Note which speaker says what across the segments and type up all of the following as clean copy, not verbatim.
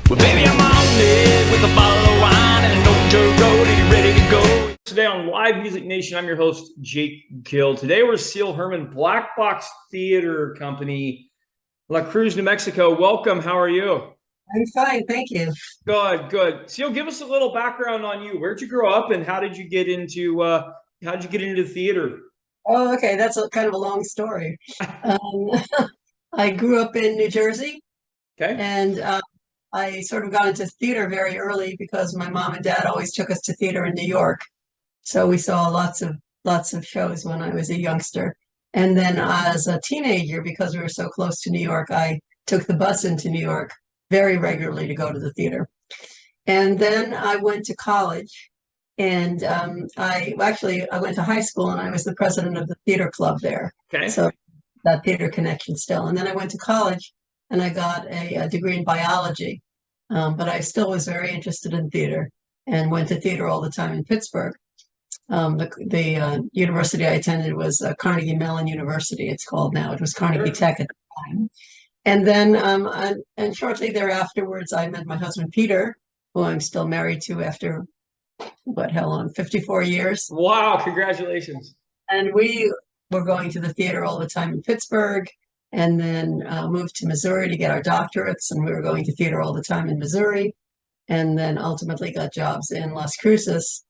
Speaker 1: Well, baby, I'm on it with a bottle of wine and an old dirt road. Are you ready to go? Today on Live Music Nation, I'm your host, Jake Gill. Today we're Ceil Herman, Black Box Theater Company, La Cruz, New Mexico. Welcome. How are you?
Speaker 2: I'm fine, thank you.
Speaker 1: Good, good. Ceil, give us a little background on you. Where'd you grow up, and how did you get into the theater?
Speaker 2: Oh, okay, that's kind of a long story. Um, I grew up in New Jersey,
Speaker 1: Okay.
Speaker 2: and I sort of got into theater very early because my mom and dad always took us to theater in New York. So we saw lots of shows when I was a youngster. And then as a teenager, because we were so close to New York, I took the bus into New York very regularly to go to the theater. And then I went to college. And I went to high school and I was the president of the theater club there.
Speaker 1: Okay.
Speaker 2: So that theater connection still. And then I went to college and I got a degree in biology. But I still was very interested in theater and went to theater all the time in Pittsburgh. The university I attended was Carnegie Mellon University, it's called now. It was Carnegie
Speaker 1: Sure.
Speaker 2: Tech at the time. And then, and shortly thereafterwards, I met my husband, Peter, who I'm still married to after what, how long? 54 years.
Speaker 1: Wow. Congratulations.
Speaker 2: And we were going to the theater all the time in Pittsburgh and then moved to Missouri to get our doctorates. And we were going to theater all the time in Missouri and then ultimately got jobs in Las Cruces,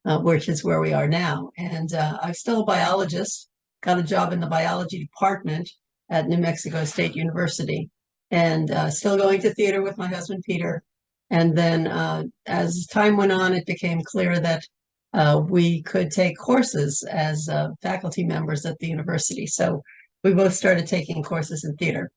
Speaker 2: which is where we are now. And I'm still a biologist, got a job in the biology department at New Mexico State University and still going to theater with my husband, Peter. And then as time went on, it became clear that we could take courses as faculty members at the university. So we both started taking courses in theater.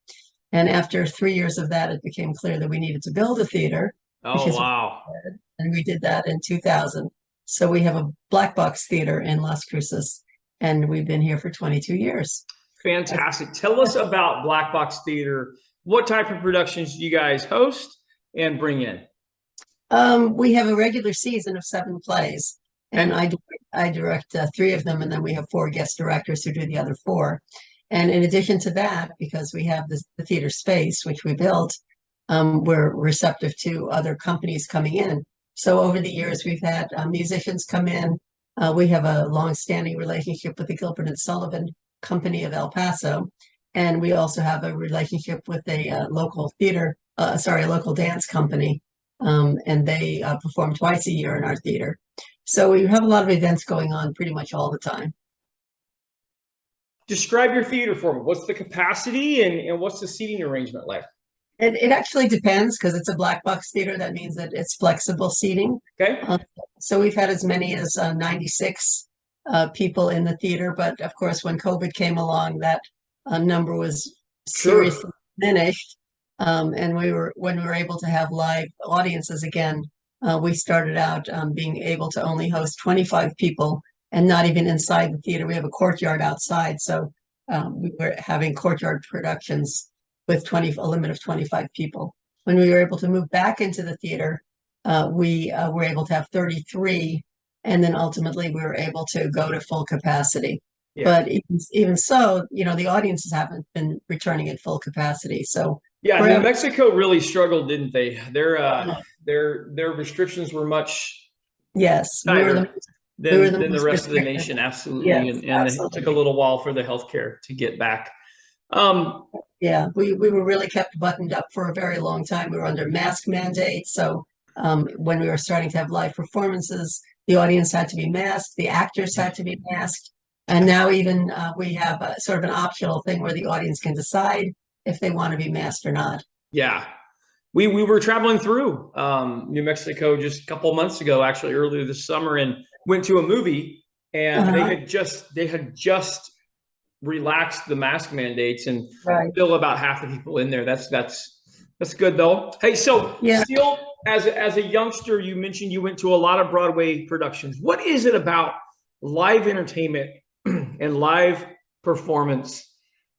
Speaker 2: And after 3 years of that, it became clear that we needed to build a theater, which
Speaker 1: Oh,
Speaker 2: is what
Speaker 1: wow.
Speaker 2: we did. And we did that in 2000. So we have a black box theater in Las Cruces, and we've been here for 22 years.
Speaker 1: Fantastic. Tell us about Black Box Theater. What type of productions do you guys host and bring in?
Speaker 2: We have a regular season of 7 plays, and
Speaker 1: Okay.
Speaker 2: I direct three of them, and then we have four guest directors who do the other four. And in addition to that, because we have the theater space, which we built, we're receptive to other companies coming in. So over the years, we've had musicians come in. We have a long-standing relationship with the Gilbert and Sullivan Company of El Paso, and we also have a relationship with a local dance company, and they perform twice a year in our theater. So we have a lot of events going on pretty much all the time.
Speaker 1: Describe your theater for me. What's the capacity and what's the seating arrangement like?
Speaker 2: It actually depends because it's a black box theater. That means that it's flexible seating.
Speaker 1: Okay.
Speaker 2: So we've had as many as 96 people in the theater, but of course, when COVID came along, that number was
Speaker 1: Sure.
Speaker 2: seriously diminished. And when we were able to have live audiences again, we started out being able to only host 25 people and not even inside the theater. We have a courtyard outside, so we were having courtyard productions with a limit of 25 people. When we were able to move back into the theater, we were able to have 33, and then ultimately we were able to go to full capacity.
Speaker 1: Yeah.
Speaker 2: But even so, the audiences haven't been returning at full capacity. So
Speaker 1: Yeah, New
Speaker 2: forever,
Speaker 1: Mexico really struggled, didn't they? Their restrictions were much
Speaker 2: yes,
Speaker 1: tighter
Speaker 2: we were
Speaker 1: than
Speaker 2: the
Speaker 1: the
Speaker 2: most
Speaker 1: rest of the
Speaker 2: restricted.
Speaker 1: nation, absolutely.
Speaker 2: Yes,
Speaker 1: And it took a
Speaker 2: absolutely.
Speaker 1: little while for the healthcare to get back. Um,
Speaker 2: Yeah, we were really kept buttoned up for a very long time. We were under mask mandates. So when we were starting to have live performances, the audience had to be masked, the actors had to be masked. And now even we have a, sort of an optional thing where the audience can decide if they want to be masked or not.
Speaker 1: yeah, we were traveling through New Mexico just a couple of months ago, actually earlier this summer, and went to a movie, and
Speaker 2: Uh-huh.
Speaker 1: they had just relaxed the mask mandates, and
Speaker 2: Right.
Speaker 1: still about half the people in there. That's good though. Hey, so
Speaker 2: Yeah.
Speaker 1: still as a youngster, you mentioned you went to a lot of Broadway productions. What is it about live entertainment and live performance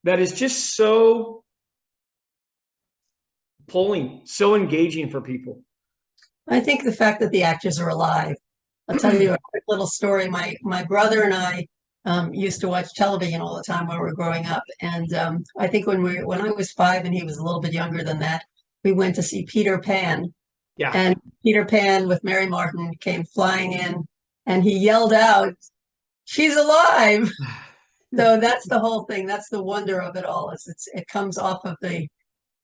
Speaker 1: that is just so pulling, so engaging for people?
Speaker 2: I think the fact that the actors are alive. I'll tell you a quick little story. My brother and I used to watch television all the time when we were growing up, and I think when I was 5 and he was a little bit younger than that, we went to see Peter Pan.
Speaker 1: Yeah.
Speaker 2: And Peter Pan with Mary Martin came flying in, and he yelled out, "She's alive!" So that's the whole thing. That's the wonder of it all. It comes off of the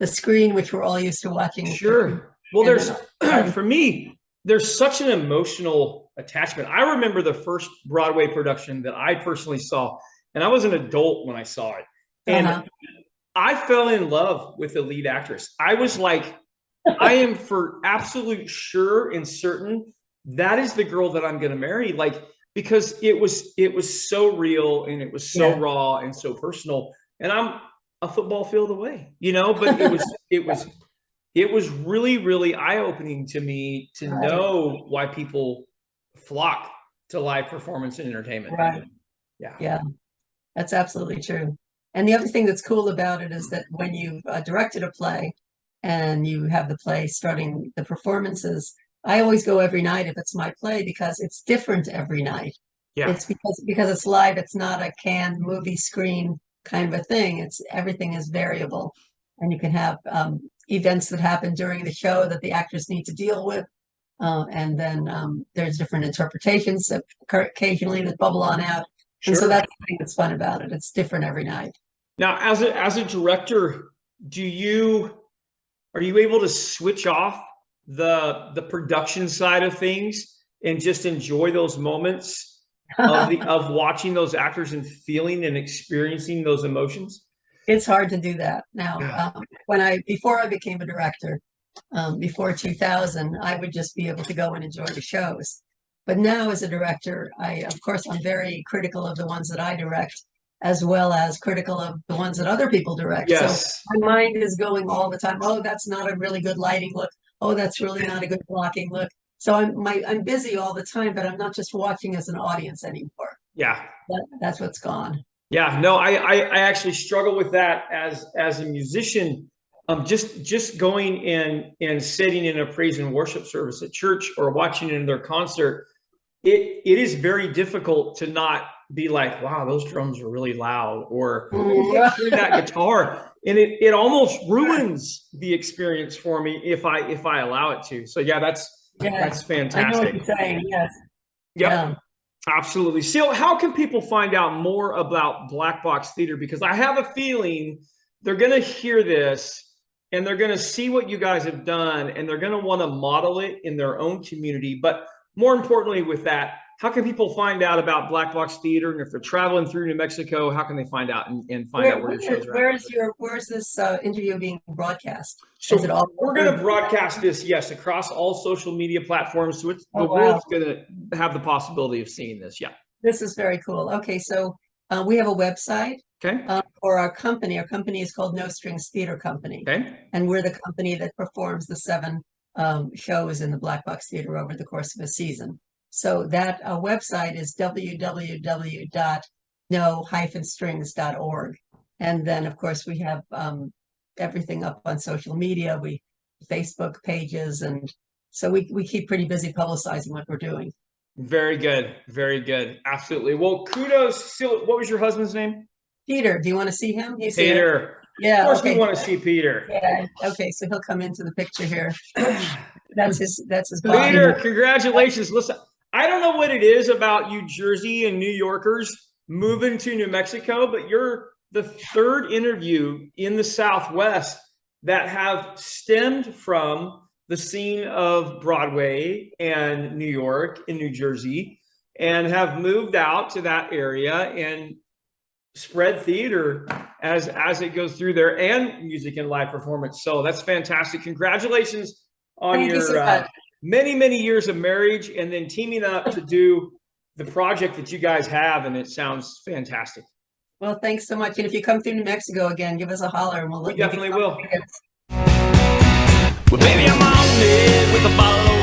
Speaker 2: screen, which we're all used to watching.
Speaker 1: Sure. Well,
Speaker 2: And
Speaker 1: there's
Speaker 2: then,
Speaker 1: for me, there's such an emotional attachment. I remember the first Broadway production that I personally saw, and I was an adult when I saw it. And I fell in love with the lead actress. I was like, I am for absolute sure and certain that is the girl that I'm going to marry. Like, because it was so real and it was so raw and so personal. And I'm a football field away, you know, but it was really, really eye-opening to me to know why people flock to live performance and entertainment.
Speaker 2: Right.
Speaker 1: Yeah.
Speaker 2: Yeah, that's absolutely true. And the other thing that's cool about it is that when you've directed a play and you have the play starting the performances, I always go every night if it's my play because it's different every night.
Speaker 1: Yeah.
Speaker 2: It's because it's live. It's not a canned movie screen kind of a thing. Everything is variable, and you can have events that happen during the show that the actors need to deal with, and then there's different interpretations that occasionally that bubble on out.
Speaker 1: Sure.
Speaker 2: And so that's the thing that's fun about it. It's different every night.
Speaker 1: Now, as a director, are you able to switch off the production side of things and just enjoy those moments of watching those actors and feeling and experiencing those emotions?
Speaker 2: It's hard to do that now. Before I became a director, before 2000, I would just be able to go and enjoy the shows. But now as a director, of course, I'm very critical of the ones that I direct, as well as critical of the ones that other people direct.
Speaker 1: Yes.
Speaker 2: So my mind is going all the time, oh, that's not a really good lighting look. Oh, that's really not a good blocking look. So I'm busy all the time, but I'm not just watching as an audience anymore.
Speaker 1: Yeah.
Speaker 2: That's what's gone.
Speaker 1: Yeah, no, I actually struggle with that as a musician. Just going and sitting in a praise and worship service at church or watching it in their concert, it is very difficult to not be like, wow, those drums are really loud, or hear that guitar, and it almost ruins the experience for me if I allow it to. So yeah, that's fantastic.
Speaker 2: I know what you're saying. Yes.
Speaker 1: Yep. Yeah. Absolutely. Ceil, how can people find out more about Black Box Theater? Because I have a feeling they're going to hear this and they're going to see what you guys have done and they're going to want to model it in their own community. But more importantly with that, how can people find out about Black Box Theater? And if they're traveling through New Mexico, how can they find out and find out where your shows are at?
Speaker 2: Where's this interview being broadcast?
Speaker 1: So we're going to broadcast this, yes, across all social media platforms. So the world's going to have the possibility of seeing this. Yeah.
Speaker 2: This is very cool. Okay, so we have a website for our company. Our company is called No Strings Theater Company. Okay. And we're the company that performs the 7 shows in the Black Box Theater over the course of a season. So that website is www.no-strings.org. And then, of course, we have everything up on social media, Facebook pages. And so we keep pretty busy publicizing what we're doing.
Speaker 1: Very good. Very good. Absolutely. Well, kudos. Ceil, what was your husband's name?
Speaker 2: Peter. Do you want to see him?
Speaker 1: He's Peter. Here. Yeah. Of course we want to see Peter.
Speaker 2: Yeah. Okay. So he'll come into the picture here. That's his body.
Speaker 1: Peter, congratulations. Listen, I don't know what it is about you Jersey and New Yorkers moving to New Mexico, but you're the 3rd interview in the Southwest that have stemmed from the scene of Broadway and New York and New Jersey and have moved out to that area and spread theater as it goes through there and music and live performance. So that's fantastic. Congratulations on your many, many years of marriage and then teaming up to do the project that you guys have. And it sounds fantastic.
Speaker 2: Well, thanks so much. And if you come through New Mexico again, give us a holler and
Speaker 1: we definitely will.
Speaker 2: Well,
Speaker 1: baby, I'm on it with a bottle of